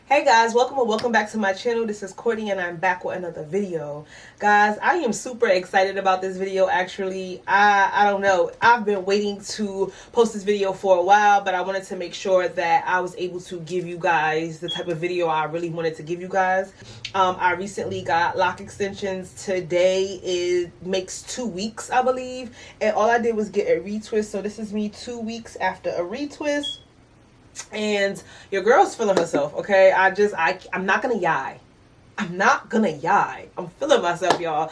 Hey guys, welcome or welcome back to my channel. This is Courtney and I'm back with another video. Guys, I am super excited about this video. Actually, I don't know. I've been waiting to post this video for a while, but I wanted to make sure that I was able to give you guys the type of video I really wanted to give you guys. I recently got lock extensions. Today makes 2 weeks, I believe, and all I did was get a retwist. So this is me 2 weeks after a retwist. And your girl's feeling herself, okay? I'm not gonna yai. I'm feeling myself, y'all.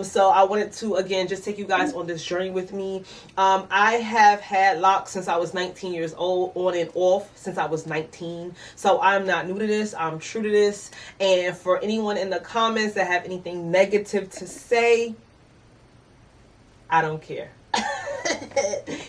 So I wanted to, again, just take you guys on this journey with me. I have had locks since I was 19 years old, on and off since I was 19. So I'm not new to this. I'm true to this. And for anyone in the comments that have anything negative to say, I don't care.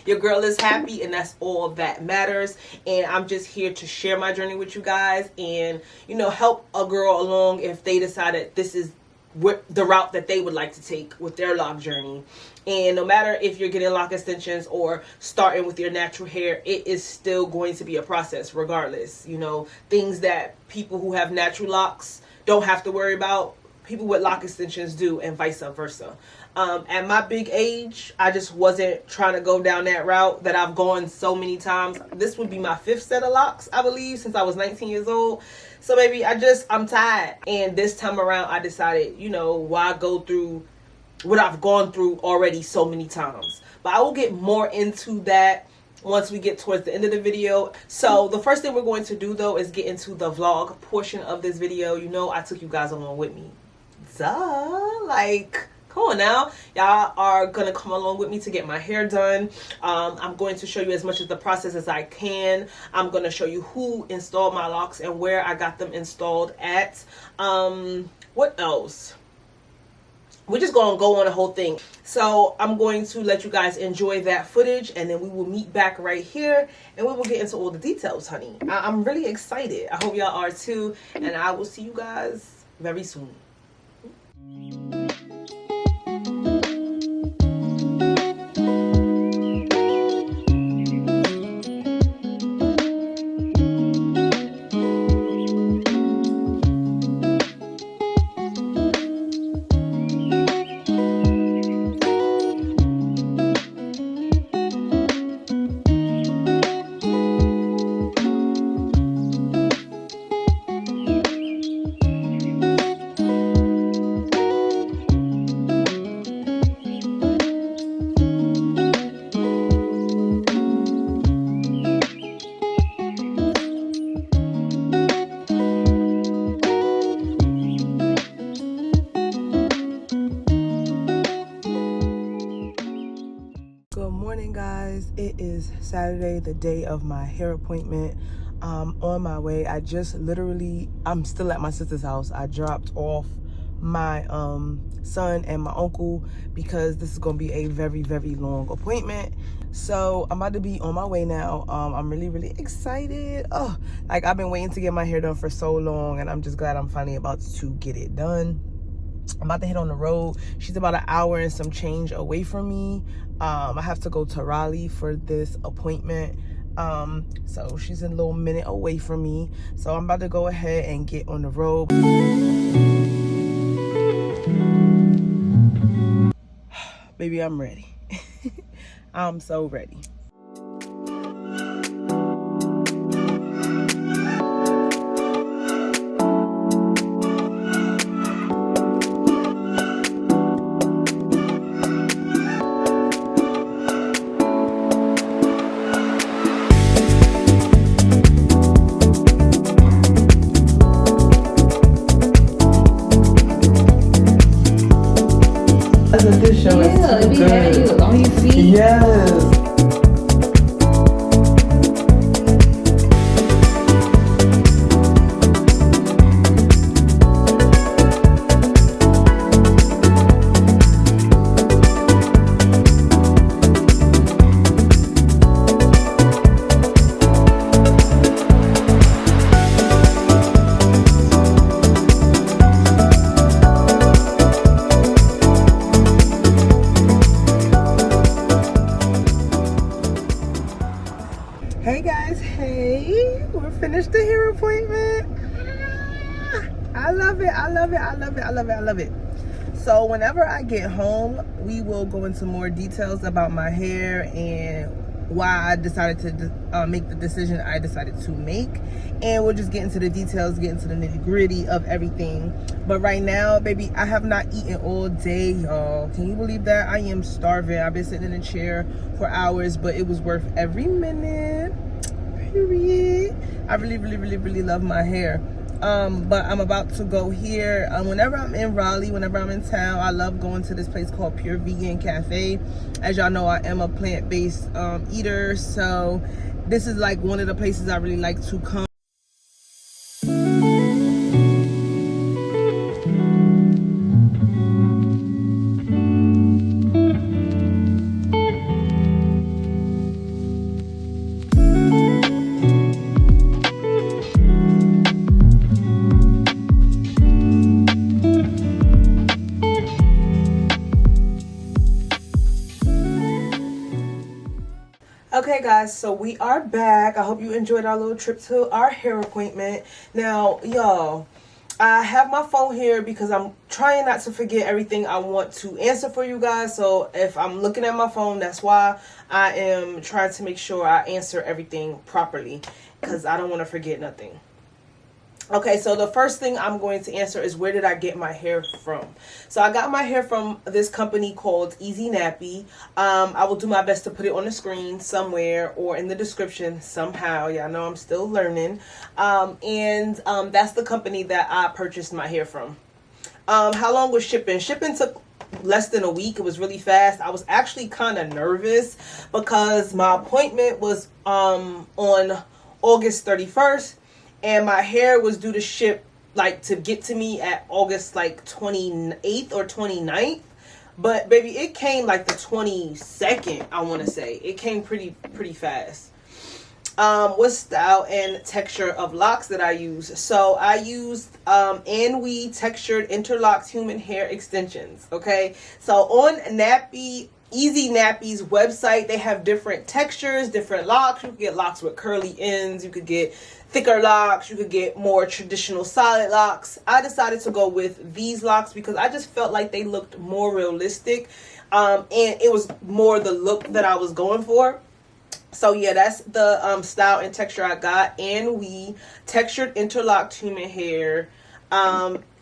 Your girl is happy, and that's all that matters. And I'm just here to share my journey with you guys and, you know, help a girl along if they decided this is the route that they would like to take with their lock journey. And no matter if you're getting lock extensions or starting with your natural hair, it is still going to be a process regardless. You know, things that people who have natural locks don't have to worry about, people with lock extensions do, and vice versa. At my big age, I just wasn't trying to go down that route that I've gone so many times. This would be my 5th set of locks, I believe, since I was 19 years old. So maybe I'm tired. And this time around, I decided, you know, why go through what I've gone through already so many times. But I will get more into that once we get towards the end of the video. So the first thing we're going to do, though, is get into the vlog portion of this video. You know, I took you guys along with me. Duh, like, come on now. Y'all are gonna come along with me to get my hair done. I'm going to show you as much of the process as I can. I'm gonna show you who installed my locks and where I got them installed at. What else? We're just gonna go on the whole thing. So I'm going to let you guys enjoy that footage, and then we will meet back right here and we will get into all the details, honey. I'm really excited. I hope y'all are too, and I will see you guys very soon. Guys, it is Saturday, the day of my hair appointment. On my way. I'm still at my sister's house. I dropped off my son and my uncle because this is gonna be a very, very long appointment. So I'm about to be on my way now. I'm really excited. Oh, like, I've been waiting to get my hair done for so long, and I'm just glad I'm finally about to get it done. I'm about to hit on the road. She's about an hour and some change away from me. I have to go to Raleigh for this appointment. So she's a little minute away from me. So I'm about to go ahead and get on the road. Baby, I'm ready. I'm so ready. This show is so good. On your feet. Yes. I love it. I love it. I love it. I love it. I love it. So whenever I get home, we will go into more details about my hair and why I decided to make the decision I decided to make. And we'll just get into the details, get into the nitty gritty of everything. But right now, baby, I have not eaten all day, y'all. Can you believe that? I am starving. I've been sitting in a chair for hours, but it was worth every minute. Period. I really, really, really, really love my hair. But I'm about to go here. Whenever I'm in Raleigh, whenever I'm in town, I love going to this place called Pure Vegan Cafe. As y'all know, I am a plant-based eater, so this is like one of the places I really like to come. Okay guys, so we are back. I hope you enjoyed our little trip to our hair appointment. Now, y'all, I have my phone here because I'm trying not to forget everything I want to answer for you guys. So if I'm looking at my phone, that's why I am trying to make sure I answer everything properly, because I don't want to forget nothing. Okay, so the first thing I'm going to answer is, where did I get my hair from? So I got my hair from this company called Easy Nappy. I will do my best to put it on the screen somewhere or in the description somehow. Y'all know I'm still learning. That's the company that I purchased my hair from. How long was shipping? Shipping took less than a week. It was really fast. I was actually kind of nervous because my appointment was on August 31st. And my hair was due to ship, like, to get to me at August, like, 28th or 29th. But, baby, it came, like, the 22nd, I want to say. It came pretty fast. What style and texture of locks that I use? So, I used Anwe Textured Interlocked Human Hair Extensions, okay? So, on Easy Nappy's website, they have different textures, different locks. You could get locks with curly ends. You could get thicker locks. You could get more traditional solid locks. I decided to go with these locks because I just felt like they looked more realistic. And it was more the look that I was going for. So yeah, that's the style and texture I got. Anwe Textured Interlocked Human Hair.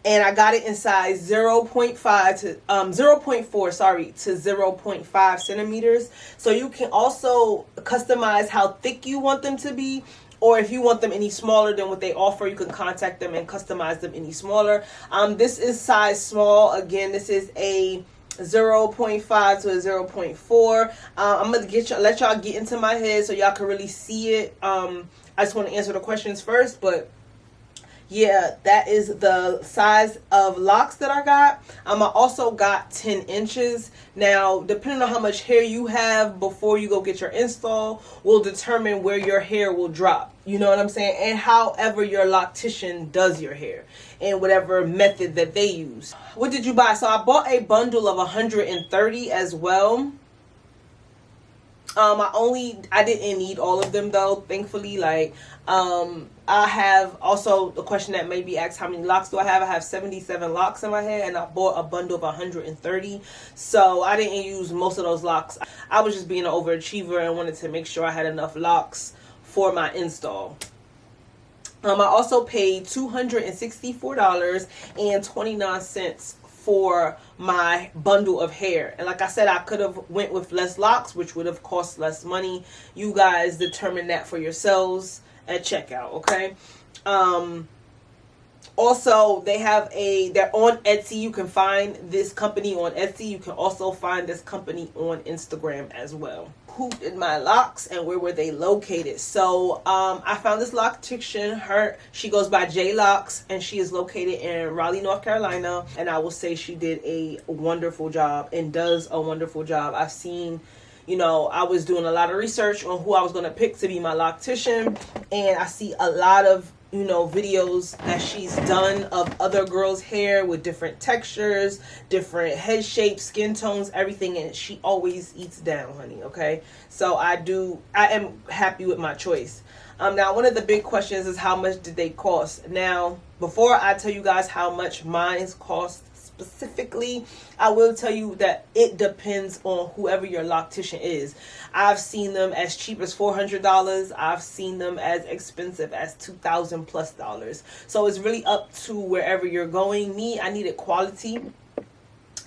And I got it in size 0.5 to 0.4, sorry, to 0.5 centimeters. So you can also customize how thick you want them to be, or if you want them any smaller than what they offer, you can contact them and customize them any smaller. This is size small. Again, this is a 0.5 to a 0.4. I'm gonna let y'all get into my head so y'all can really see it. I just want to answer the questions first, but yeah, that is the size of locks that I got. I also got 10 inches. Now, depending on how much hair you have before you go get your install will determine where your hair will drop. You know what I'm saying? And however your loctician does your hair and whatever method that they use. What did you buy? So I bought a bundle of 130 as well. I didn't need all of them though, thankfully. Like, I have also the question that may be asked, how many locks do I have? I have 77 locks in my hair, and I bought a bundle of 130. So I didn't use most of those locks. I was just being an overachiever and wanted to make sure I had enough locks for my install. I also paid $264.29 for my bundle of hair. And like I said, I could have went with less locks, which would have cost less money. You guys determine that for yourselves at checkout, okay? Also, they're on Etsy. You can find this company on Etsy. You can also find this company on Instagram as well. Who did my locks and where were they located? So I found this loctician. She goes by J Locks, and she is located in Raleigh, North Carolina. And I will say she did a wonderful job and does a wonderful job. I've seen, you know, I was doing a lot of research on who I was going to pick to be my loctician, and I see a lot of, you know, videos that she's done of other girls' hair with different textures, different head shapes, skin tones, everything, and she always eats down, honey, okay? So I am happy with my choice. Now, one of the big questions is how much did they cost? Now, before I tell you guys how much mine cost specifically, I will tell you that it depends on whoever your loctician is. I've seen them as cheap as $400. I've seen them as expensive as $2,000 plus. So it's really up to wherever you're going. Me, I needed quality,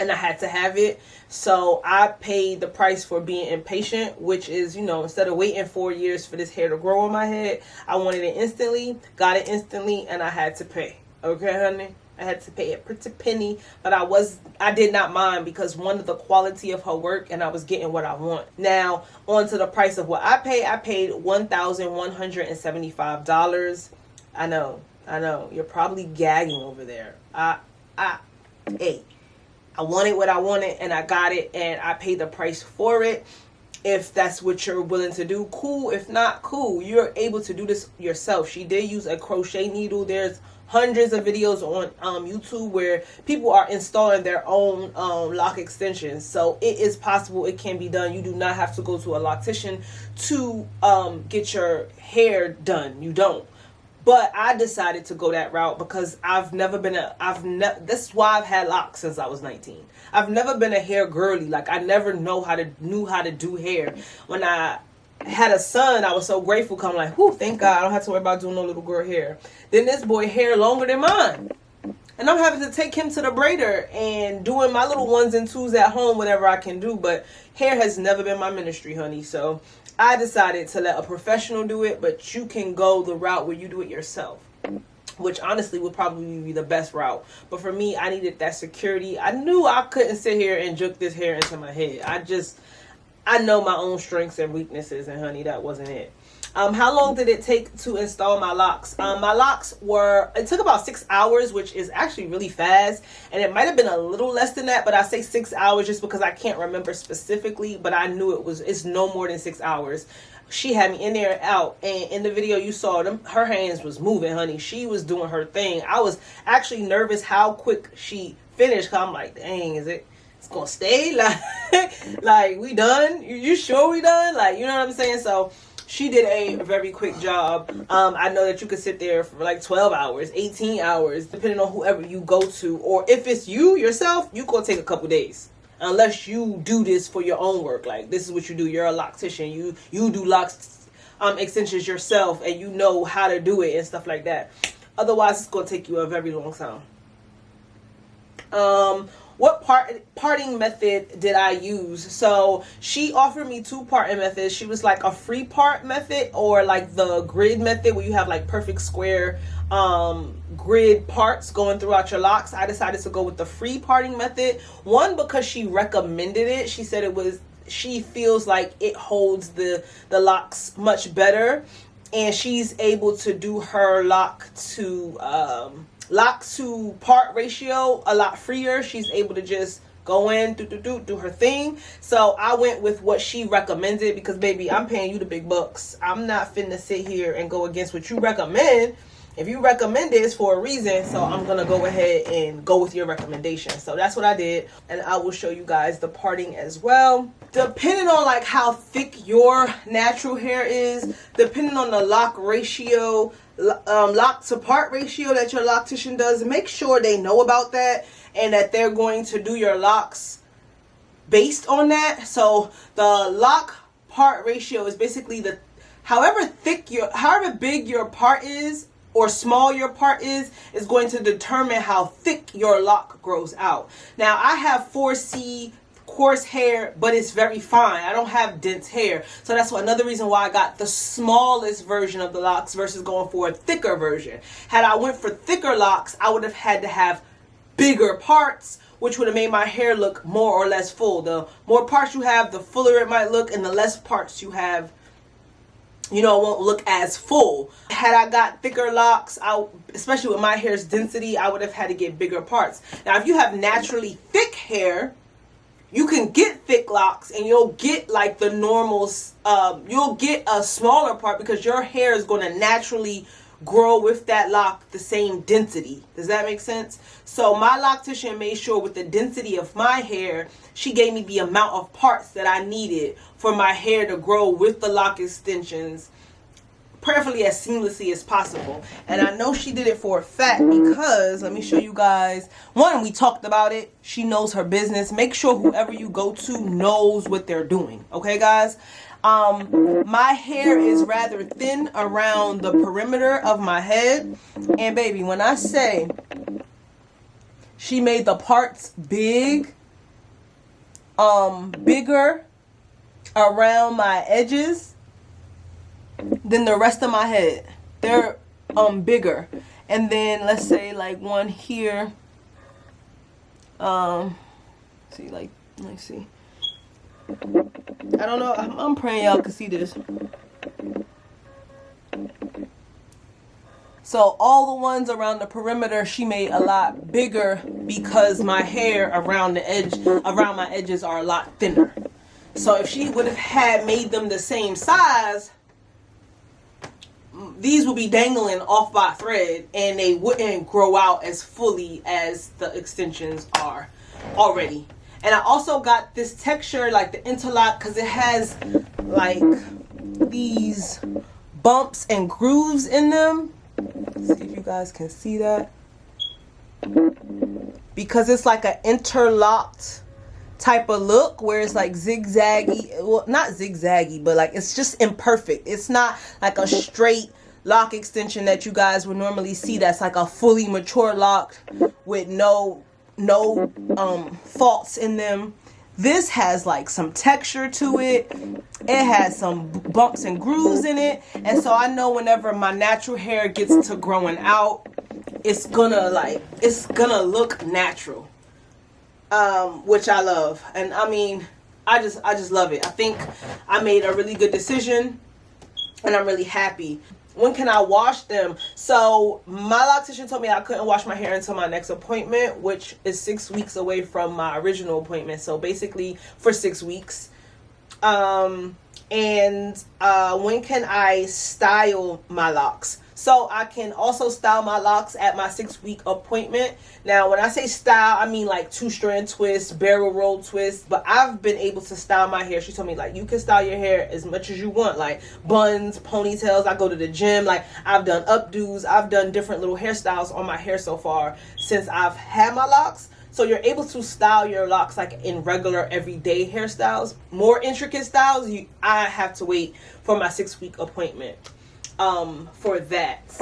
and I had to have it. So I paid the price for being impatient, which is, you know, instead of waiting 4 years for this hair to grow on my head, I wanted it instantly, got it instantly, and I had to pay. Okay, honey? I had to pay a pretty penny, but I did not mind because one of the quality of her work, and I was getting what I want. Now, on to the price of what I paid. I paid $1,175. I know. You're probably gagging over there. Hey, I wanted what I wanted, and I got it, and I paid the price for it. If that's what you're willing to do, cool. If not, cool. You're able to do this yourself. She did use a crochet needle. There's hundreds of videos on YouTube where people are installing their own lock extensions. So it is possible. It can be done. You do not have to go to a loctician to get your hair done. You don't. But I decided to go that route because that's why I've had locks since I was 19. I've never been a hair girly. Like, I never knew how to do hair. When I had a son, I was so grateful. Cause I'm like, whew, thank God I don't have to worry about doing no little girl hair. Then this boy hair longer than mine. And I'm having to take him to the braider and doing my little ones and twos at home, whatever I can do. But hair has never been my ministry, honey. So I decided to let a professional do it, but you can go the route where you do it yourself, which honestly would probably be the best route. But for me, I needed that security. I knew I couldn't sit here and juke this hair into my head. I know my own strengths and weaknesses, and honey, that wasn't it. How long did it take to install my locks? My locks it took about 6 hours, which is actually really fast. And it might have been a little less than that, but I say 6 hours just because I can't remember specifically, but I knew it's no more than 6 hours. She had me in there and out, and in the video you saw her hands was moving, honey. She was doing her thing. I was actually nervous how quick she finished, because I'm like, dang, it's gonna stay? Like we done? You sure we done? Like, you know what I'm saying? So she did a very quick job. I know that you could sit there for like 12 hours, 18 hours, depending on whoever you go to. Or if it's you yourself, you gonna take a couple days. Unless you do this for your own work. Like, this is what you do. You're a loctician. You do locks extensions yourself, and you know how to do it and stuff like that. Otherwise, it's gonna take you a very long time. What parting method did I use? So she offered me 2 parting methods. She was like a free part method, or like the grid method where you have like perfect square grid parts going throughout your locks. I decided to go with the free parting method. One, because she recommended it. She said she feels like it holds the locks much better, and she's able to do her lock to part ratio a lot freer. She's able to just go in, do her thing. So I went with what she recommended because, baby, I'm paying you the big bucks. I'm not finna sit here and go against what you recommend. If you recommend it, it's for a reason. So I'm gonna go ahead and go with your recommendation. So that's what I did, and I will show you guys the parting as well. Depending on like how thick your natural hair is, depending on the lock ratio, lock to part ratio that your loctician does, make sure they know about that and that they're going to do your locks based on that. So the lock part ratio is basically however big your part is or small your part is going to determine how thick your lock grows out. Now, I have 4C coarse hair, but it's very fine. I don't have dense hair. So that's another reason why I got the smallest version of the locks versus going for a thicker version. Had I went for thicker locks, I would have had to have bigger parts, which would have made my hair look more or less full. The more parts you have, the fuller it might look, and the less parts you have, it won't look as full. Had I got thicker locks, especially with my hair's density, I would have had to get bigger parts. Now, if you have naturally thick hair, you can get thick locks and you'll get like the normal, you'll get a smaller part because your hair is going to naturally grow with that lock the same density. Does that make sense? So my loctician made sure with the density of my hair, she gave me the amount of parts that I needed for my hair to grow with the lock extensions prayerfully as seamlessly as possible. And I know she did it for a fact because, let me show you guys. One, we talked about it. She knows her business. Make sure whoever you go to knows what they're doing. Okay, guys? My hair is rather thin around the perimeter of my head. And baby, when I say she made the parts bigger around my edges than the rest of my head. They're bigger. And then let's say like one here. See, like, let me see. I don't know. I'm praying y'all can see this. So all the ones around the perimeter she made a lot bigger because my hair around the edge, around my edges are a lot thinner. So if she would have had made them the same size, these would be dangling off by a thread and they wouldn't grow out as fully as the extensions are already. And I also got this texture, like the interlock, because it has like these bumps and grooves in them. Let's see if you guys can see that. Because it's like an interlocked type of look where it's like zigzaggy. Well, not zigzaggy, but like it's just imperfect. It's not like a straight lock extension that you guys would normally see. That's like a fully mature lock with no faults in them. This has like some texture to it. It has some bumps and grooves in it. And so I know whenever my natural hair gets to growing out, it's gonna look natural. Which I love. And I mean, I just love it. I think I made a really good decision and I'm really happy. When can I wash them? So my loctician told me I couldn't wash my hair until my next appointment, which is 6 weeks away from my original appointment. So basically for 6 weeks. When can I style my locks? So I can also style my locks at my 6-week appointment. Now, when I say style, I mean like 2-strand twist, barrel roll twist. But I've been able to style my hair. She told me like you can style your hair as much as you want, like buns, ponytails. I go to the gym. Like I've done updos. I've done different little hairstyles on my hair so far since I've had my locks. So you're able to style your locks like in regular everyday hairstyles. More intricate styles, I have to wait for my 6-week appointment. For that.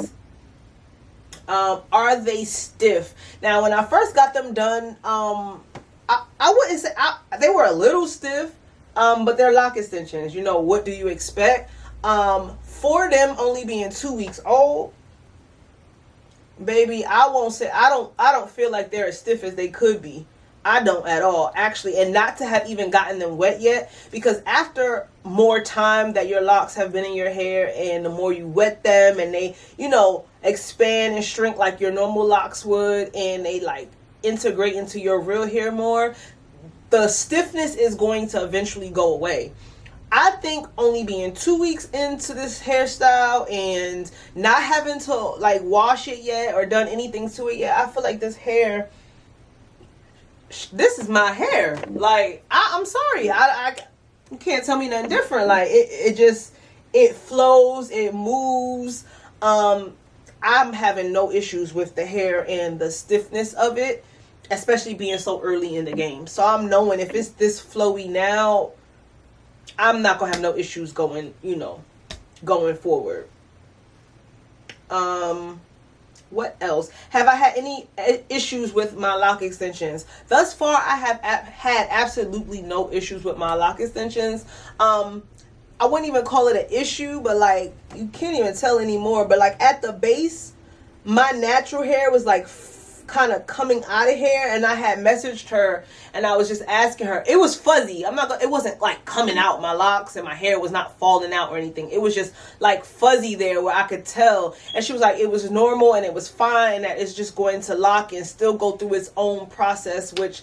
Are they stiff? Now, when I first got them done, I wouldn't say they were a little stiff, but they're lock extensions. You know, what do you expect? For them only being 2 weeks old, baby, I won't say I don't feel like they're as stiff as they could be. I don't at all, actually. And not to have even gotten them wet yet, because after more time that your locks have been in your hair and the more you wet them and they, you know, expand and shrink like your normal locks would, and they like integrate into your real hair more, the stiffness is going to eventually go away. I think only being 2 weeks into this hairstyle and not having to like wash it yet or done anything to it yet, I feel like this hair, this is my hair. Like I'm sorry, you can't tell me nothing different. Like it flows, it moves. I'm having no issues with the hair and the stiffness of it, especially being so early in the game. So I'm knowing if it's this flowy now, I'm not gonna have no issues going forward. What else? Have I had any issues with my lock extensions? Thus far, I have had absolutely no issues with my lock extensions. I wouldn't even call it an issue, but like you can't even tell anymore. But like at the base, my natural hair was like kind of coming out of here, and I had messaged her and I was just asking her. It was fuzzy. It wasn't like coming out my locks and my hair was not falling out or anything. It was just like fuzzy there where I could tell. And she was like, it was normal and it was fine, and that it's just going to lock and still go through its own process, which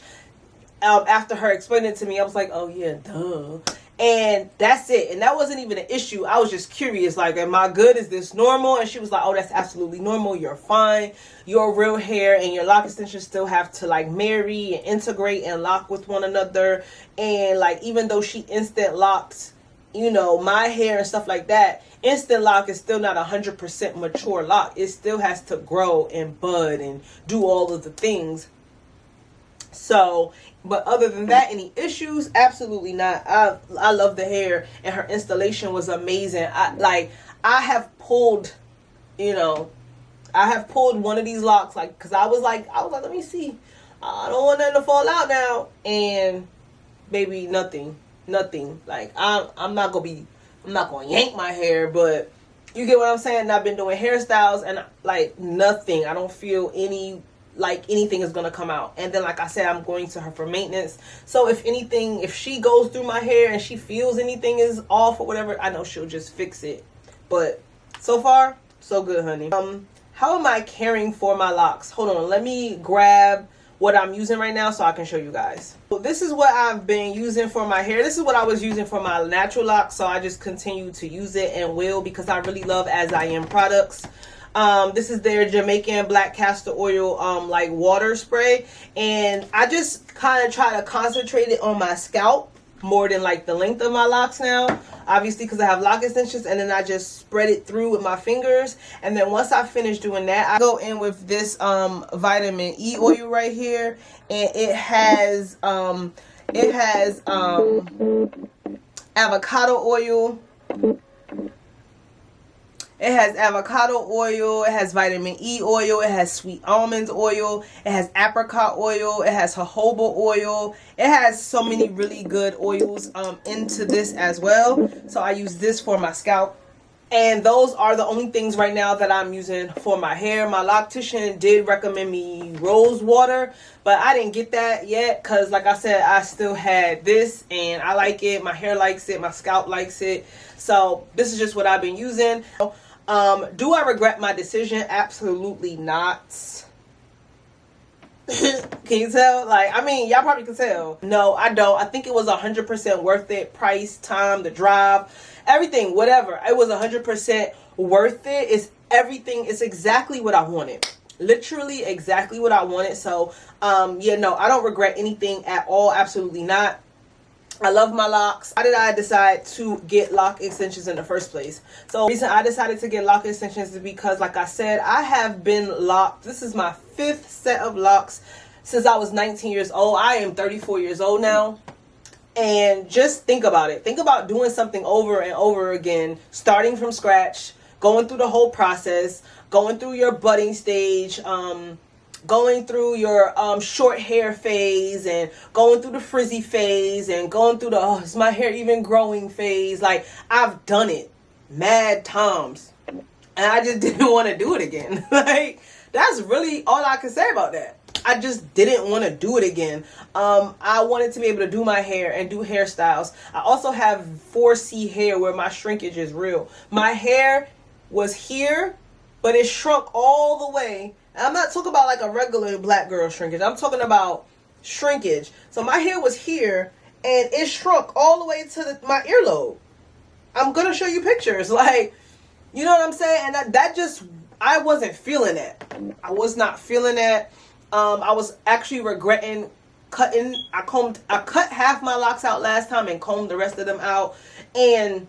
after her explaining it to me, I was like, oh yeah, duh. And that's it. And that wasn't even an issue. I was just curious, like, am I good? Is this normal? And she was like, oh, that's absolutely normal. You're fine. Your real hair and your lock extensions still have to like marry and integrate and lock with one another. And like, even though she instant locked you know, my hair and stuff like that, instant lock is still not 100% mature lock. It still has to grow and bud and do all of the things. So, but other than that, any issues? Absolutely not. I love the hair, and her installation was amazing. I have pulled, you know, I have pulled one of these locks, like, because I was like, let me see. I don't want nothing to fall out now. And baby, nothing. Like, I'm not going to yank my hair, but you get what I'm saying? And I've been doing hairstyles and like nothing. I don't feel anything is going to come out. And then, like I said, I'm going to her for maintenance. So if anything, if she goes through my hair and she feels anything is off or whatever, I know she'll just fix it. But so far, so good, honey. How am I caring for my locks? Hold on, let me grab what I'm using right now so I can show you guys. So this is what I've been using for my hair. This is what I was using for my natural locks, so I just continue to use it and will, because I really love As I Am products. This is their Jamaican black castor oil like water spray, and I just kind of try to concentrate it on my scalp more than like the length of my locks now, obviously, because I have lock extensions, and then I just spread it through with my fingers. And then once I finish doing that, I go in with this vitamin E oil right here, and it has avocado oil. It has avocado oil, it has vitamin E oil, it has sweet almond oil, it has apricot oil, it has jojoba oil. It has so many really good oils into this as well. So I use this for my scalp. And those are the only things right now that I'm using for my hair. My loctician did recommend me rose water, but I didn't get that yet because, like I said, I still had this and I like it. My hair likes it. My scalp likes it. So this is just what I've been using. Do I regret my decision? Absolutely not. Can you tell? Like, I mean, y'all probably can tell. No, I don't. I think it was 100% worth it. Price, time, the drive, everything, whatever. It was 100% worth it. It's everything. It's exactly what I wanted. Literally exactly what I wanted. So, yeah, no, I don't regret anything at all. Absolutely not. I love my locks. Why did I decide to get lock extensions in the first place? So the reason I decided to get lock extensions is because, like I said, I have been locked. This is my 5th set of locks since I was 19 years old. I am 34 years old now. And just think about it. Think about doing something over and over again, starting from scratch, going through the whole process, going through your budding stage, going through your short hair phase, and going through the frizzy phase, and going through the, oh, is my hair even growing phase. Like, I've done it mad times, and I just didn't want to do it again. Like, that's really all I can say about that. I just didn't want to do it again. I wanted to be able to do my hair and do hairstyles. I also have 4C hair where my shrinkage is real. My hair was here, but it shrunk all the way. I'm not talking about like a regular black girl shrinkage. I'm talking about shrinkage. So my hair was here and it shrunk all the way to my earlobe. I'm going to show you pictures. Like, you know what I'm saying? And that just, I wasn't feeling that. I was not feeling that. I was actually regretting cutting. I cut half my locks out last time and combed the rest of them out. And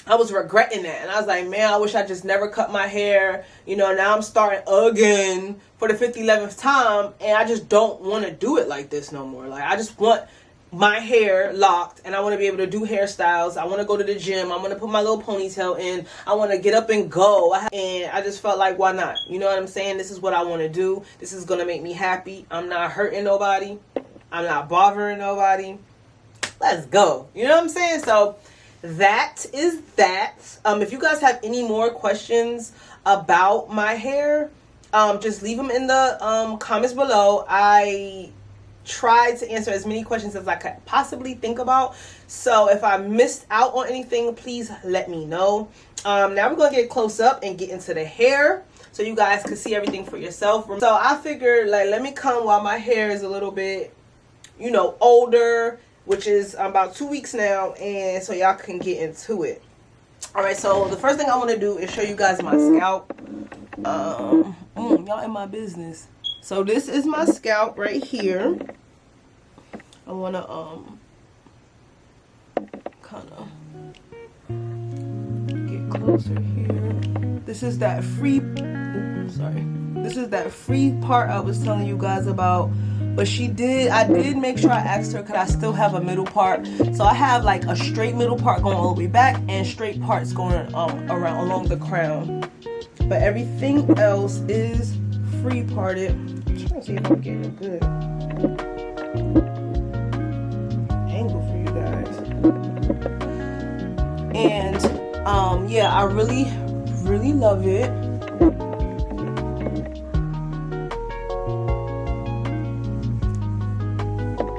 I was regretting that. And I was like, man, I wish I just never cut my hair. You know, now I'm starting again for the 11th time. And I just don't want to do it like this no more. Like, I just want my hair locked. And I want to be able to do hairstyles. I want to go to the gym. I want to put my little ponytail in. I want to get up and go. And I just felt like, why not? You know what I'm saying? This is what I want to do. This is going to make me happy. I'm not hurting nobody. I'm not bothering nobody. Let's go. You know what I'm saying? So that is that. If you guys have any more questions about my hair, just leave them in the comments below. I tried to answer as many questions as I could possibly think about. So if I missed out on anything, please let me know. Now we're going to get close up and get into the hair so you guys can see everything for yourself. So I figured, like, let me come while my hair is a little bit, you know, older, which is about 2 weeks now, and so y'all can get into it. All right, so the first thing I want to do is show you guys my scalp. Y'all in my business. So this is my scalp right here. I want to kind of closer here. This is that free, sorry. This is that free part I was telling you guys about. But I did make sure I asked her could I still have a middle part. So I have like a straight middle part going all the way back and straight parts going around along the crown. But everything else is free parted. I'm trying to see if I'm getting a good angle for you guys. And yeah, I really love it.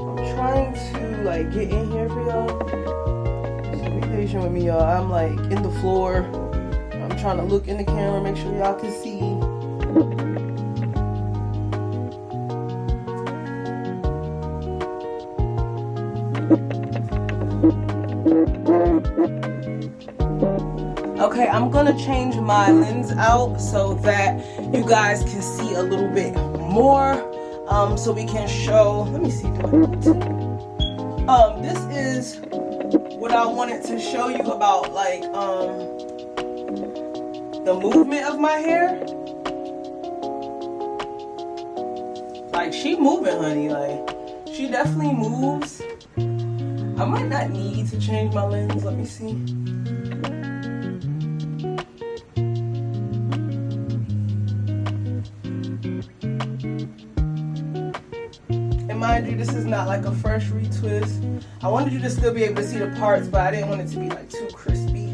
I'm trying to like get in here for y'all. So be patient with me, y'all. I'm like in the floor. I'm trying to look in the camera, make sure y'all can see. Okay, I'm gonna change my lens out so that you guys can see a little bit more. So we can show. Let me see. This is what I wanted to show you about, like the movement of my hair. Like she moving, honey. Like she definitely moves. I might not need to change my lens. Let me see. Mind you, this is not like a fresh retwist. I wanted you to still be able to see the parts, but I didn't want it to be like too crispy.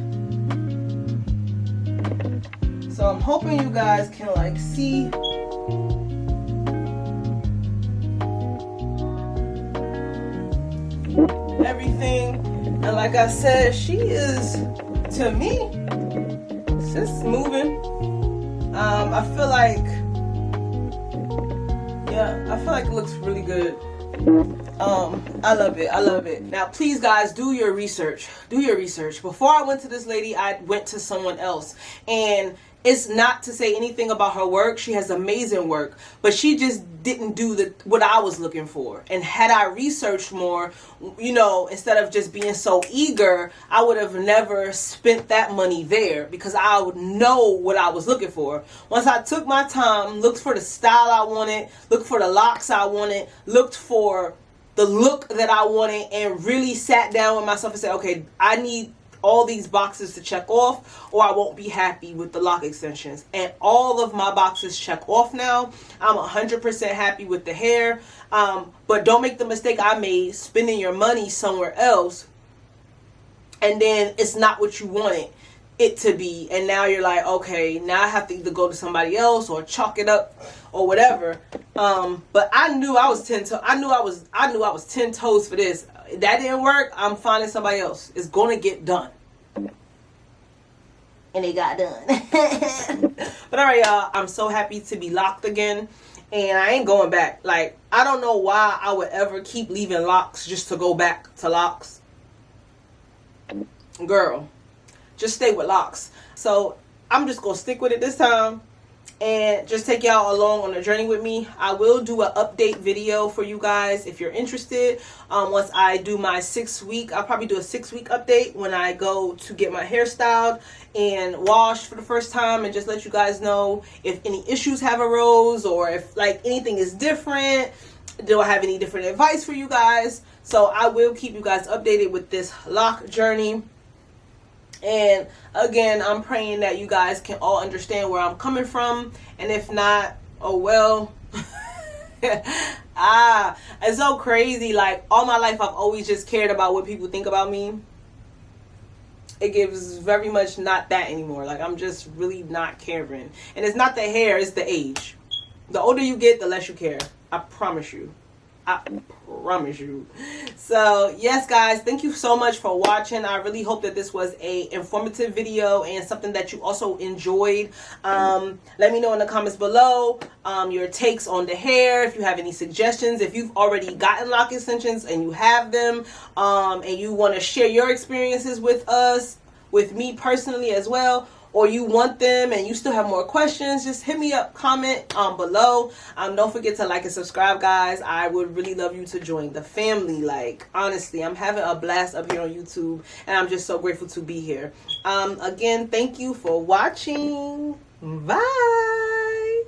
So I'm hoping you guys can like see. Everything. And like I said, she is, to me, it's just moving. I feel like, yeah, I feel like it looks really good. I love it. I love it. Now, please, guys, do your research. Do your research. Before I went to this lady, I went to someone else. And it's not to say anything about her work. She has amazing work. But she just didn't do what I was looking for. And had I researched more, you know, instead of just being so eager, I would have never spent that money there because I would know what I was looking for. Once I took my time, looked for the style I wanted, looked for the locks I wanted, looked for the look that I wanted, and really sat down with myself and said, okay, I need all these boxes to check off or I won't be happy with the lock extensions. And all of my boxes check off now. I'm 100% happy with the hair. But don't make the mistake I made spending your money somewhere else and then it's not what you wanted it to be, and now you're like, okay, now I have to either go to somebody else or chalk it up or whatever. But I knew I was 10 toes for this. If that didn't work, I'm finding somebody else. It's gonna get done. And it got done. But alright, y'all, I'm so happy to be locked again. And I ain't going back. Like, I don't know why I would ever keep leaving locks just to go back to locks. Girl, just stay with locks. So I'm just gonna stick with it this time and just take y'all along on the journey with me. I will do an update video for you guys if you're interested. Once I do my 6 week, I'll probably do a 6 week update when I go to get my hair styled and washed for the first time, and just let you guys know if any issues have arose or if like anything is different. Do I have any different advice for you guys? So I will keep you guys updated with this lock journey. And again, I'm praying that you guys can all understand where I'm coming from. And if not, oh well. It's so crazy. Like, all my life, I've always just cared about what people think about me. It gives very much not that anymore. Like, I'm just really not caring. And it's not the hair, it's the age. The older you get, the less you care. I promise you. I promise you. So yes, guys, thank you so much for watching. I really hope that this was a informative video and something that you also enjoyed. Let me know in the comments below your takes on the hair, if you have any suggestions, if you've already gotten lock extensions and you have them, and you want to share your experiences with us, with me personally as well, or you want them and you still have more questions, just hit me up, comment below. Don't forget to like and subscribe, guys. I would really love you to join the family. Like, honestly, I'm having a blast up here on YouTube, and I'm just so grateful to be here. Again, thank you for watching. Bye.